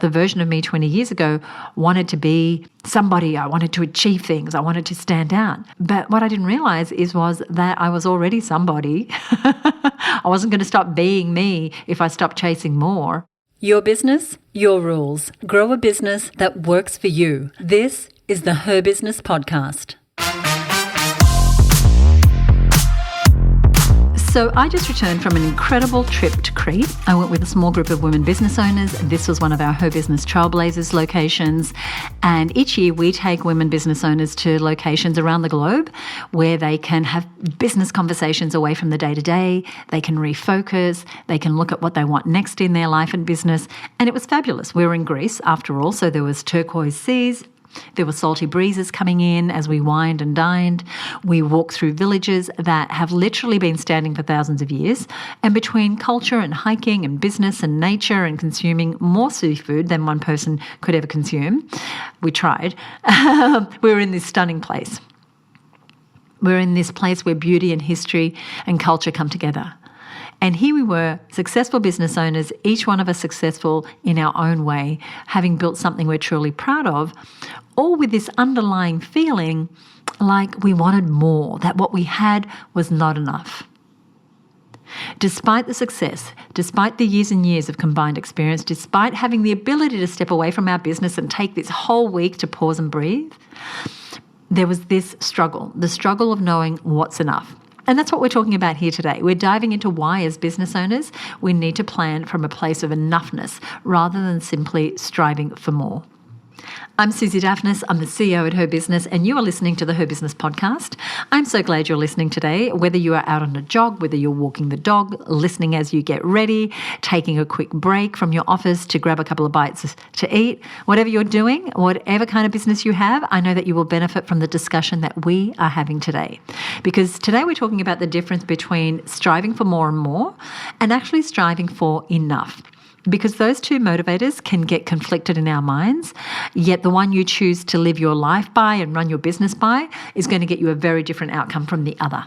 The version of me 20 years ago wanted to be somebody. I wanted to achieve things. I wanted to stand out. But what I didn't realize was that I was already somebody. I wasn't going to stop being me if I stopped chasing more. Your business, your rules. Grow a business that works for you. This is the HerBusiness podcast. So I just returned from an incredible trip to Crete. I went with a small group of women business owners. This was one of our HerBusiness Trailblazers locations. And each year we take women business owners to locations around the globe where they can have business conversations away from the day-to-day. They can refocus. They can look at what they want next in their life and business. And it was fabulous. We were in Greece after all, so there was turquoise seas. There were salty breezes coming in as we wined and dined. We walked through villages that have literally been standing for thousands of years. And between culture and hiking and business and nature and consuming more seafood than one person could ever consume, we tried. We were in this stunning place. We're in this place where beauty and history and culture come together. And here we were, successful business owners, each one of us successful in our own way, having built something we're truly proud of, all with this underlying feeling like we wanted more, that what we had was not enough. Despite the success, despite the years and years of combined experience, despite having the ability to step away from our business and take this whole week to pause and breathe, there was this struggle, the struggle of knowing what's enough. And that's what we're talking about here today. We're diving into why, as business owners, we need to plan from a place of enoughness rather than simply striving for more. I'm Susie Daphnis. I'm the CEO at HerBusiness, and you are listening to the HerBusiness podcast. I'm so glad you're listening today, whether you are out on a jog, whether you're walking the dog, listening as you get ready, taking a quick break from your office to grab a couple of bites to eat, whatever you're doing, whatever kind of business you have, I know that you will benefit from the discussion that we are having today. Because today we're talking about the difference between striving for more and more and actually striving for enough. Because those two motivators can get conflicted in our minds, yet the one you choose to live your life by and run your business by is going to get you a very different outcome from the other.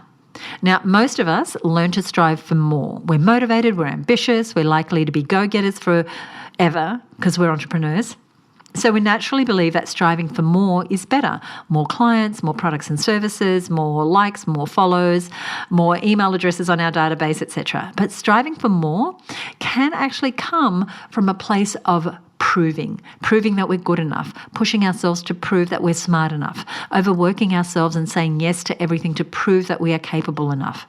Now, most of us learn to strive for more. We're motivated, we're ambitious, we're likely to be go-getters forever because we're entrepreneurs. So we naturally believe that striving for more is better. More clients, more products and services, more likes, more follows, more email addresses on our database, etc. But striving for more can actually come from a place of proving that we're good enough, pushing ourselves to prove that we're smart enough, overworking ourselves and saying yes to everything to prove that we are capable enough.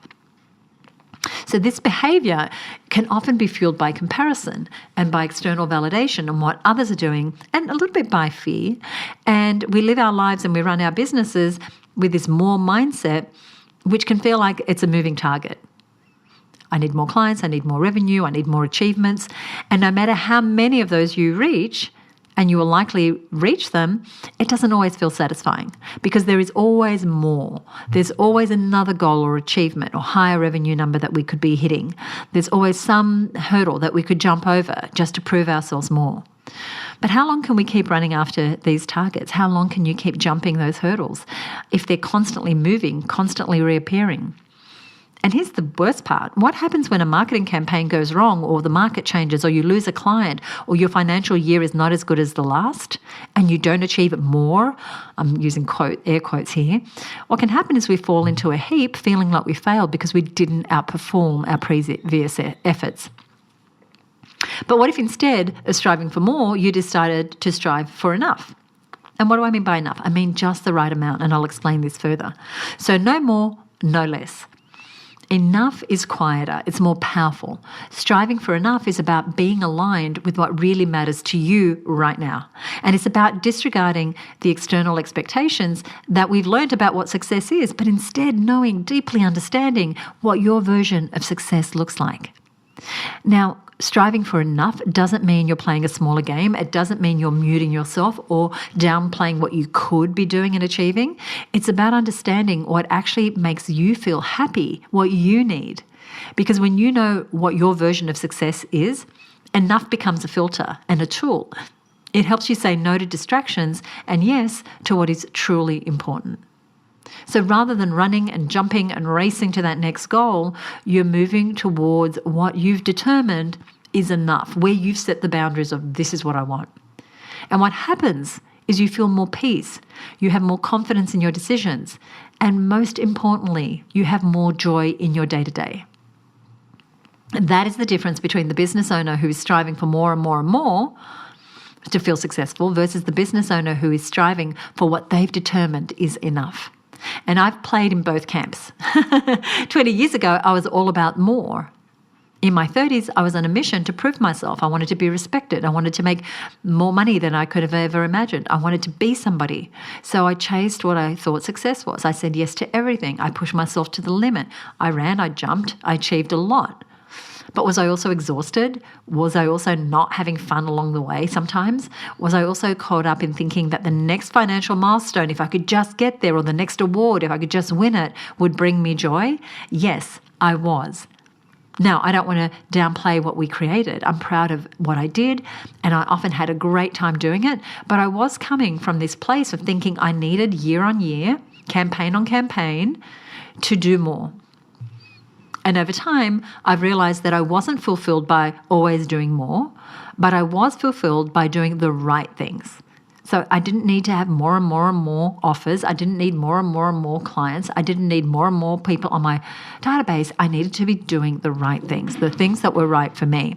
So this behaviour can often be fueled by comparison and by external validation and what others are doing, and a little bit by fear. And we live our lives and we run our businesses with this more mindset, which can feel like it's a moving target. I need more clients, I need more revenue, I need more achievements. And no matter how many of those you reach, and you will likely reach them, it doesn't always feel satisfying because there is always more. There's always another goal or achievement or higher revenue number that we could be hitting. There's always some hurdle that we could jump over just to prove ourselves more. But how long can we keep running after these targets? How long can you keep jumping those hurdles if they're constantly moving, constantly reappearing? And here's the worst part. What happens when a marketing campaign goes wrong or the market changes or you lose a client or your financial year is not as good as the last and you don't achieve more? I'm using air quotes here. What can happen is we fall into a heap feeling like we failed because we didn't outperform our previous efforts. But what if instead of striving for more, you decided to strive for enough? And what do I mean by enough? I mean just the right amount, and I'll explain this further. So no more, no less. Enough is quieter, it's more powerful. Striving for enough is about being aligned with what really matters to you right now. And it's about disregarding the external expectations that we've learned about what success is, but instead knowing, deeply understanding what your version of success looks like. Now, striving for enough doesn't mean you're playing a smaller game. It doesn't mean you're muting yourself or downplaying what you could be doing and achieving. It's about understanding what actually makes you feel happy, what you need. Because when you know what your version of success is, enough becomes a filter and a tool. It helps you say no to distractions and yes to what is truly important. So rather than running and jumping and racing to that next goal, you're moving towards what you've determined is enough, where you've set the boundaries of this is what I want. And what happens is you feel more peace, you have more confidence in your decisions, and most importantly, you have more joy in your day-to-day. And that is the difference between the business owner who is striving for more and more and more to feel successful versus the business owner who is striving for what they've determined is enough. And I've played in both camps. 20 years ago, I was all about more. In my 30s, I was on a mission to prove myself. I wanted to be respected. I wanted to make more money than I could have ever imagined. I wanted to be somebody. So I chased what I thought success was. I said yes to everything. I pushed myself to the limit. I ran, I jumped, I achieved a lot. But was I also exhausted? Was I also not having fun along the way sometimes? Was I also caught up in thinking that the next financial milestone, if I could just get there, or the next award, if I could just win it, would bring me joy? Yes, I was. Now, I don't want to downplay what we created. I'm proud of what I did, and I often had a great time doing it. But I was coming from this place of thinking I needed year on year, campaign on campaign, to do more. And over time, I've realized that I wasn't fulfilled by always doing more, but I was fulfilled by doing the right things. So I didn't need to have more and more and more offers. I didn't need more and more clients. I didn't need more and more people on my database. I needed to be doing the right things, the things that were right for me.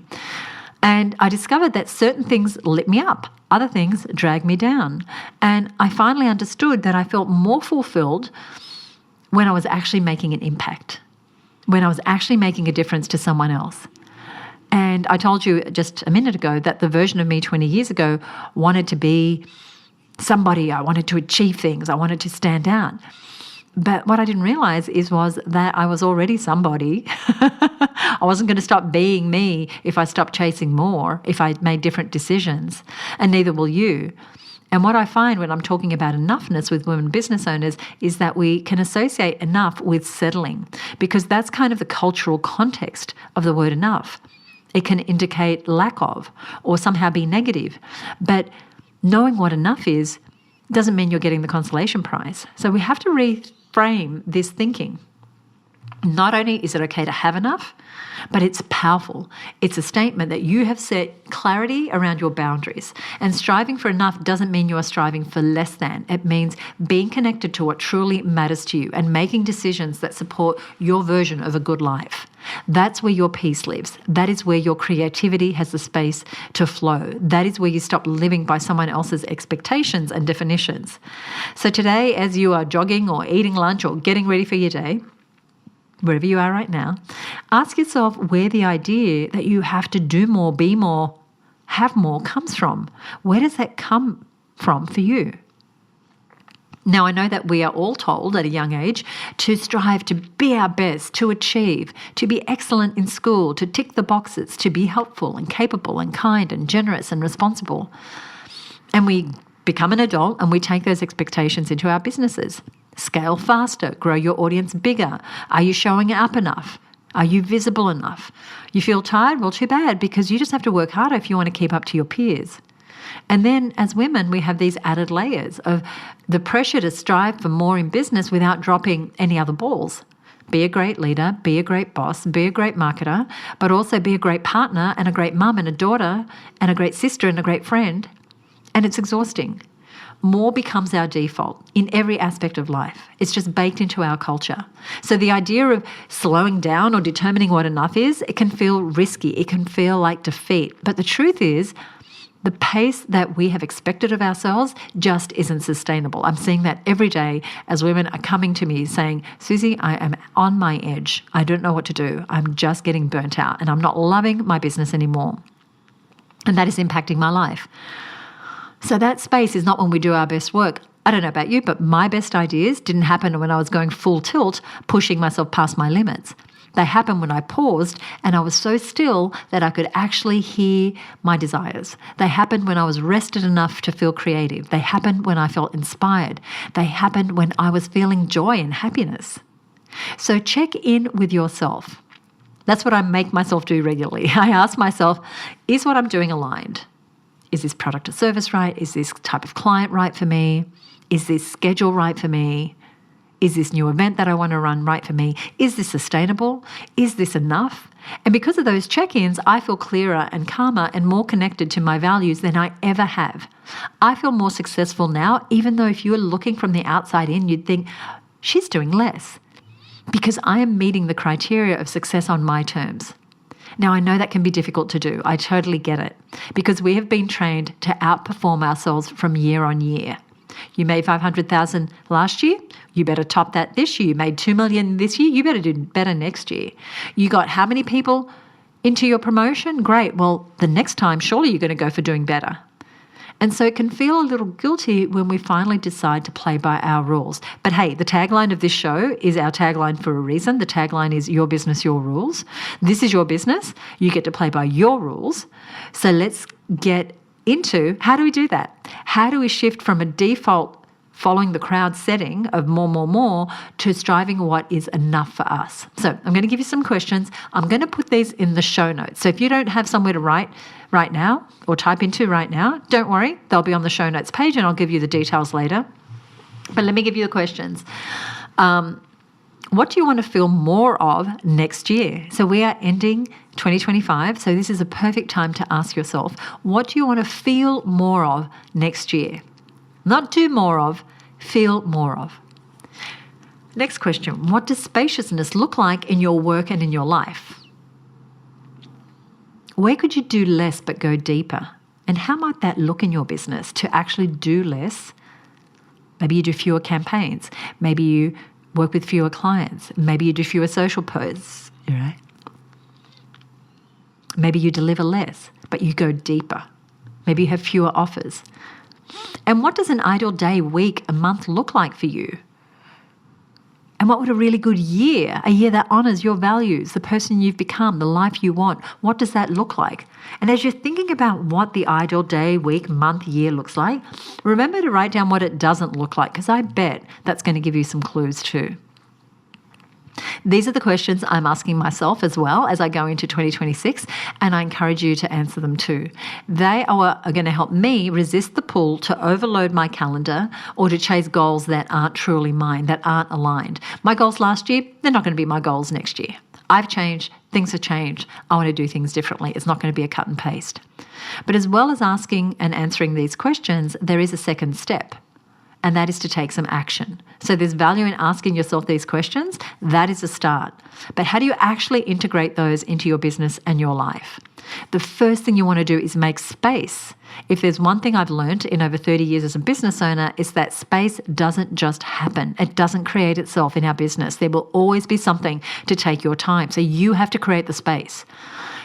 And I discovered that certain things lit me up. Other things dragged me down. And I finally understood that I felt more fulfilled when I was actually making an impact, when I was actually making a difference to someone else. And I told you just a minute ago that the version of me 20 years ago wanted to be somebody. I wanted to achieve things. I wanted to stand out. But what I didn't realize was that I was already somebody. I wasn't going to stop being me if I stopped chasing more, if I made different decisions, and neither will you. And what I find when I'm talking about enoughness with women business owners is that we can associate enough with settling, because that's kind of the cultural context of the word enough. It can indicate lack of or somehow be negative. But knowing what enough is doesn't mean you're getting the consolation prize. So we have to reframe this thinking. Not only is it okay to have enough, but it's powerful. It's a statement that you have set clarity around your boundaries. And striving for enough doesn't mean you are striving for less than. It means being connected to what truly matters to you and making decisions that support your version of a good life. That's where your peace lives. That is where your creativity has the space to flow. That is where you stop living by someone else's expectations and definitions. So today, as you are jogging or eating lunch or getting ready for your day, wherever you are right now, ask yourself where the idea that you have to do more, be more, have more comes from. Where does that come from for you? Now, I know that we are all told at a young age to strive to be our best, to achieve, to be excellent in school, to tick the boxes, to be helpful and capable and kind and generous and responsible. And we become an adult and we take those expectations into our businesses. Scale faster, grow your audience bigger. Are you showing up enough? Are you visible enough? You feel tired? Well, too bad, because you just have to work harder if you want to keep up to your peers. And then as women, we have these added layers of the pressure to strive for more in business without dropping any other balls. Be a great leader, be a great boss, be a great marketer, but also be a great partner and a great mum and a daughter and a great sister and a great friend. And it's exhausting. More becomes our default in every aspect of life. It's just baked into our culture. So the idea of slowing down or determining what enough is, it can feel risky. It can feel like defeat. But the truth is, the pace that we have expected of ourselves just isn't sustainable. I'm seeing that every day as women are coming to me saying, Susie, I am on my edge. I don't know what to do. I'm just getting burnt out and I'm not loving my business anymore. And that is impacting my life. So that space is not when we do our best work. I don't know about you, but my best ideas didn't happen when I was going full tilt, pushing myself past my limits. They happened when I paused and I was so still that I could actually hear my desires. They happened when I was rested enough to feel creative. They happened when I felt inspired. They happened when I was feeling joy and happiness. So check in with yourself. That's what I make myself do regularly. I ask myself, is what I'm doing aligned? Is this product or service right? Is this type of client right for me? Is this schedule right for me? Is this new event that I want to run right for me? Is this sustainable? Is this enough? And because of those check-ins, I feel clearer and calmer and more connected to my values than I ever have. I feel more successful now, even though if you were looking from the outside in, you'd think, she's doing less. Because I am meeting the criteria of success on my terms. Now, I know that can be difficult to do. I totally get it. Because we have been trained to outperform ourselves from year on year. You made 500,000 last year, you better top that this year. You made 2 million this year, you better do better next year. You got how many people into your promotion? Great. Well, the next time, surely you're going to go for doing better. And so it can feel a little guilty when we finally decide to play by our rules. But hey, the tagline of this show is our tagline for a reason. The tagline is your business, your rules. This is your business. You get to play by your rules. So let's get into how do we do that? How do we shift from a default following the crowd setting of more to striving what is enough for us? So I'm going to give you some questions. I'm going to put these in the show notes. So if you don't have somewhere to write right now or type into right now, don't worry. They'll be on the show notes page and I'll give you the details later. But let me give you the questions. What do you want to feel more of next year? So we are ending 2025. So this is a perfect time to ask yourself, what do you want to feel more of next year? Not do more of, feel more of. Next question, what does spaciousness look like in your work and in your life? Where could you do less but go deeper? And how might that look in your business to actually do less? Maybe you do fewer campaigns. Maybe you work with fewer clients. Maybe you do fewer social posts, right? Maybe you deliver less, but you go deeper. Maybe you have fewer offers. And what does an ideal day, week, a month look like for you? And what would a really good year, a year that honours your values, the person you've become, the life you want, what does that look like? And as you're thinking about what the ideal day, week, month, year looks like, remember to write down what it doesn't look like, because I bet that's going to give you some clues too. These are the questions I'm asking myself as well as I go into 2026, and I encourage you to answer them too. They are going to help me resist the pull to overload my calendar or to chase goals that aren't truly mine, that aren't aligned. My goals last year, they're not going to be my goals next year. I've changed, things have changed. I want to do things differently. It's not going to be a cut and paste. But as well as asking and answering these questions, there is a second step. And that is to take some action. So there's value in asking yourself these questions. That is a start. But how do you actually integrate those into your business and your life? The first thing you want to do is make space. If there's one thing I've learned in over 30 years as a business owner, is that space doesn't just happen. It doesn't create itself in our business. There will always be something to take your time. So you have to create the space.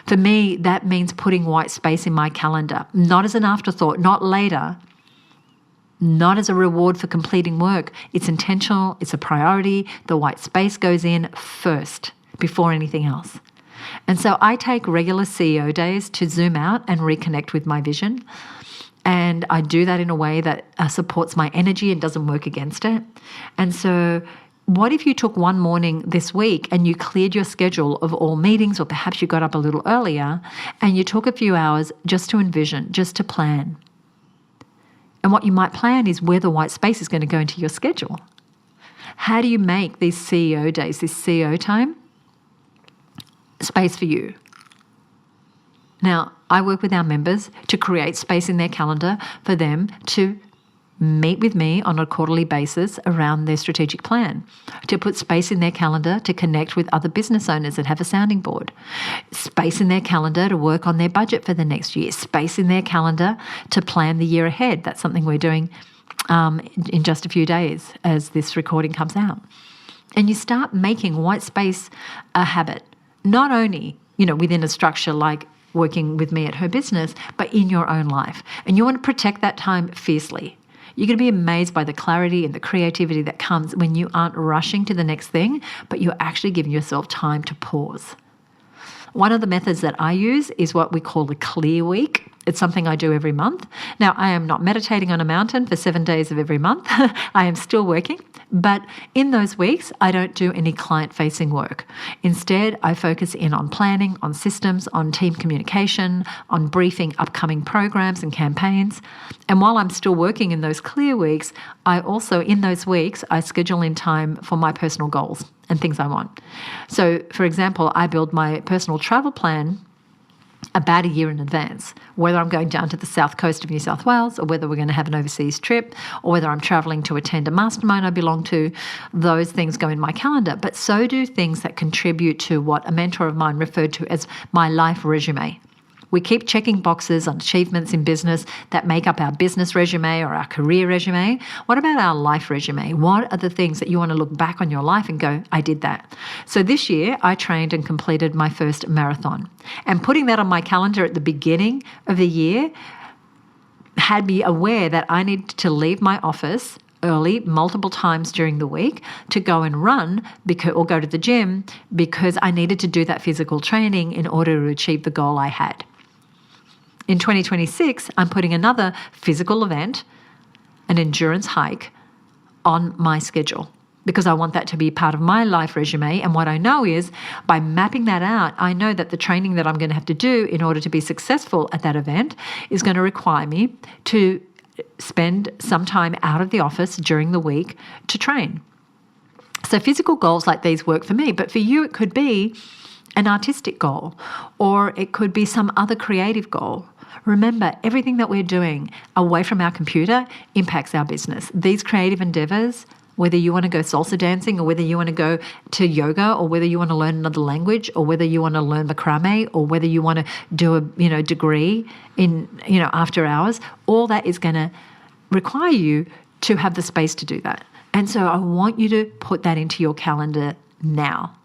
For me, that means putting white space in my calendar, not as an afterthought, not later, not as a reward for completing work. It's intentional, it's a priority. The white space goes in first before anything else. And so I take regular CEO days to zoom out and reconnect with my vision. And I do that in a way that supports my energy and doesn't work against it. And so what if you took one morning this week and you cleared your schedule of all meetings, or perhaps you got up a little earlier and you took a few hours just to envision, just to plan? And what you might plan is where the white space is going to go into your schedule. How do you make these CEO days, this CEO time, space for you? Now, I work with our members to create space in their calendar for them to meet with me on a quarterly basis around their strategic plan, to put space in their calendar to connect with other business owners that have a sounding board, space in their calendar to work on their budget for the next year, space in their calendar to plan the year ahead. That's something we're doing in just a few days as this recording comes out. And you start making white space a habit, not only, within a structure like working with me at HerBusiness, but in your own life. And you want to protect that time fiercely. You're going to be amazed by the clarity and the creativity that comes when you aren't rushing to the next thing, but you're actually giving yourself time to pause. One of the methods that I use is what we call the clear week. It's something I do every month. Now, I am not meditating on a mountain for 7 days of every month. I am still working, But in those weeks, I don't do any client-facing work. Instead, I focus in on planning, on systems, on team communication, on briefing upcoming programs and campaigns. And while I'm still working in those clear weeks, I also, in those weeks, I schedule in time for my personal goals and things I want. So, for example, I build my personal travel plan about a year in advance, whether I'm going down to the south coast of New South Wales or whether we're going to have an overseas trip or whether I'm travelling to attend a mastermind I belong to. Those things go in my calendar, but so do things that contribute to what a mentor of mine referred to as my life resume. We keep checking boxes on achievements in business that make up our business resume or our career resume. What about our life resume? What are the things that you want to look back on your life and go, I did that? So this year, I trained and completed my first marathon. And putting that on my calendar at the beginning of the year had me aware that I needed to leave my office early multiple times during the week to go and run or go to the gym because I needed to do that physical training in order to achieve the goal I had. In 2026, I'm putting another physical event, an endurance hike, on my schedule because I want that to be part of my life resume. And what I know is by mapping that out, I know that the training that I'm going to have to do in order to be successful at that event is going to require me to spend some time out of the office during the week to train. So physical goals like these work for me, but for you it could be an artistic goal or it could be some other creative goal. Remember, everything that we're doing away from our computer impacts our business. These creative endeavors, whether you want to go salsa dancing or whether you want to go to yoga or whether you want to learn another language or whether you want to learn macrame or whether you want to do a degree in after hours, all that is going to require you to have the space to do that. And so I want you to put that into your calendar now.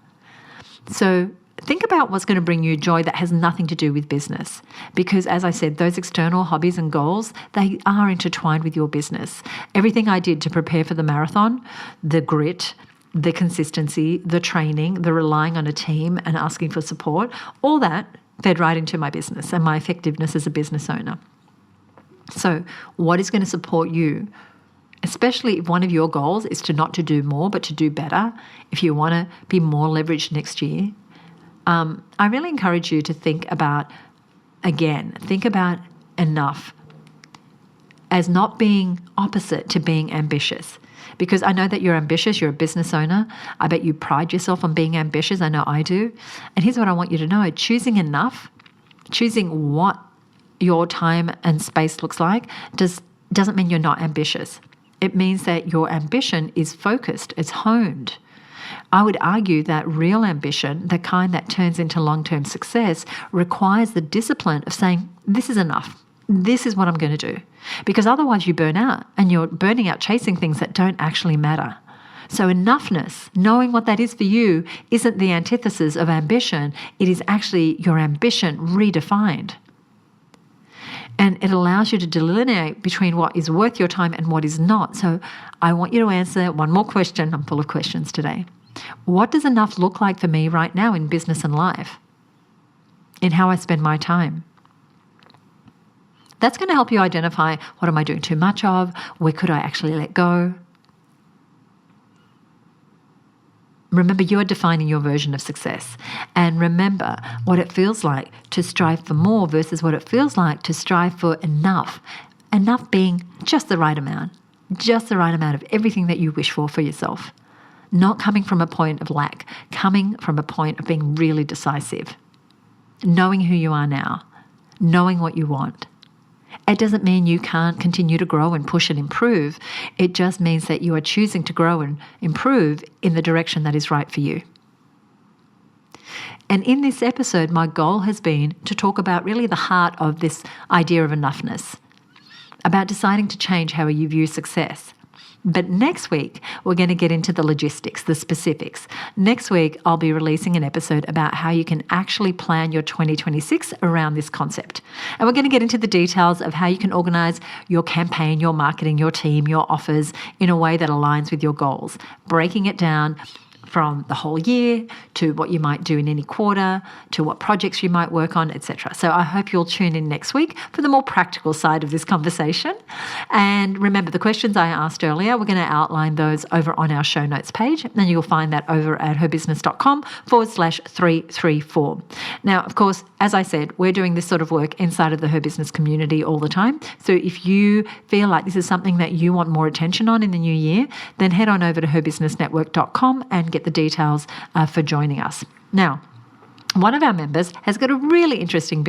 So think about what's going to bring you joy that has nothing to do with business. Because as I said, those external hobbies and goals, they are intertwined with your business. Everything I did to prepare for the marathon, the grit, the consistency, the training, the relying on a team and asking for support, all that fed right into my business and my effectiveness as a business owner. So what is going to support you? Especially if one of your goals is to not to do more, but to do better, if you want to be more leveraged next year, I really encourage you to think about enough as not being opposite to being ambitious. Because I know that you're ambitious, you're a business owner. I bet you pride yourself on being ambitious. I know I do. And here's what I want you to know. Choosing enough, choosing what your time and space looks like doesn't mean you're not ambitious. It means that your ambition is focused, it's honed. I would argue that real ambition, the kind that turns into long-term success, requires the discipline of saying, this is enough. This is what I'm going to do. Because otherwise you burn out and you're burning out chasing things that don't actually matter. So enoughness, knowing what that is for you, isn't the antithesis of ambition. It is actually your ambition redefined. And it allows you to delineate between what is worth your time and what is not. So I want you to answer one more question. I'm full of questions today. What does enough look like for me right now in business and life? In how I spend my time? That's going to help you identify what am I doing too much of? Where could I actually let go? Remember, you are defining your version of success. And remember what it feels like to strive for more versus what it feels like to strive for enough. Enough being just the right amount of everything that you wish for yourself. Not coming from a point of lack, coming from a point of being really decisive. Knowing who you are now, knowing what you want. It doesn't mean you can't continue to grow and push and improve. It just means that you are choosing to grow and improve in the direction that is right for you. And in this episode, my goal has been to talk about really the heart of this idea of enoughness, about deciding to change how you view success. But next week, we're going to get into the logistics, the specifics. Next week, I'll be releasing an episode about how you can actually plan your 2026 around this concept. And we're going to get into the details of how you can organize your campaign, your marketing, your team, your offers in a way that aligns with your goals, breaking it down from the whole year to what you might do in any quarter to what projects you might work on, etc. So I hope you'll tune in next week for the more practical side of this conversation. And remember, the questions I asked earlier, we're going to outline those over on our show notes page, and you'll find that over at herbusiness.com/334. Now, of course, as I said, we're doing this sort of work inside of the Her Business community all the time. So if you feel like this is something that you want more attention on in the new year, then head on over to herbusinessnetwork.com and get the details for joining us. Now, one of our members has got a really interesting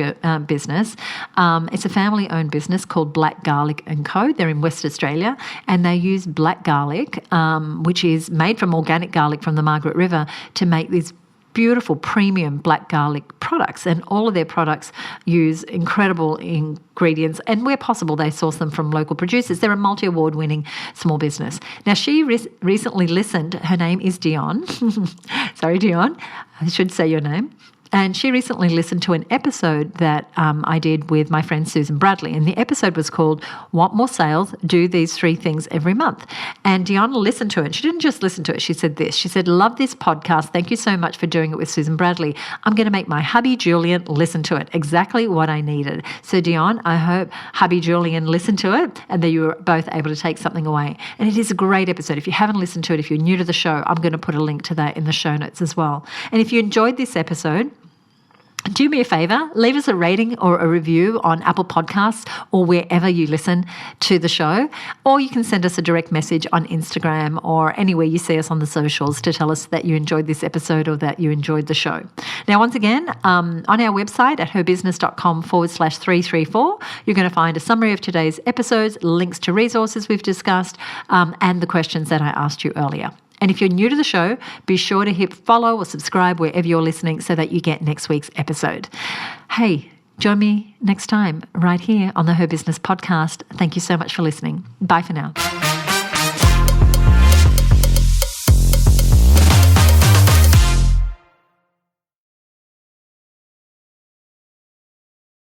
business. It's a family-owned business called Black Garlic & Co. They're in West Australia, and they use black garlic, which is made from organic garlic from the Margaret River, to make these beautiful premium black garlic products, and all of their products use incredible ingredients, and where possible they source them from local producers. They're a multi-award winning small business. Now, she recently listened, her name is Dion, sorry Dion, I should say your name. And she recently listened to an episode that I did with my friend Susan Bradley. And the episode was called Want More Sales? Do These 3 Things Every Month. And Deanna listened to it. She didn't just listen to it. She said this. She said, love this podcast. Thank you so much for doing it with Susan Bradley. I'm going to make my hubby Julian listen to it. Exactly what I needed. So Dion, I hope hubby Julian listened to it and that you were both able to take something away. And it is a great episode. If you haven't listened to it, if you're new to the show, I'm going to put a link to that in the show notes as well. And if you enjoyed this episode, do me a favour, leave us a rating or a review on Apple Podcasts or wherever you listen to the show, or you can send us a direct message on Instagram or anywhere you see us on the socials to tell us that you enjoyed this episode or that you enjoyed the show. Now, once again, on our website at herbusiness.com/334, you're going to find a summary of today's episodes, links to resources we've discussed, and the questions that I asked you earlier. And if you're new to the show, be sure to hit follow or subscribe wherever you're listening so that you get next week's episode. Hey, join me next time right here on the Her Business podcast. Thank you so much for listening. Bye for now.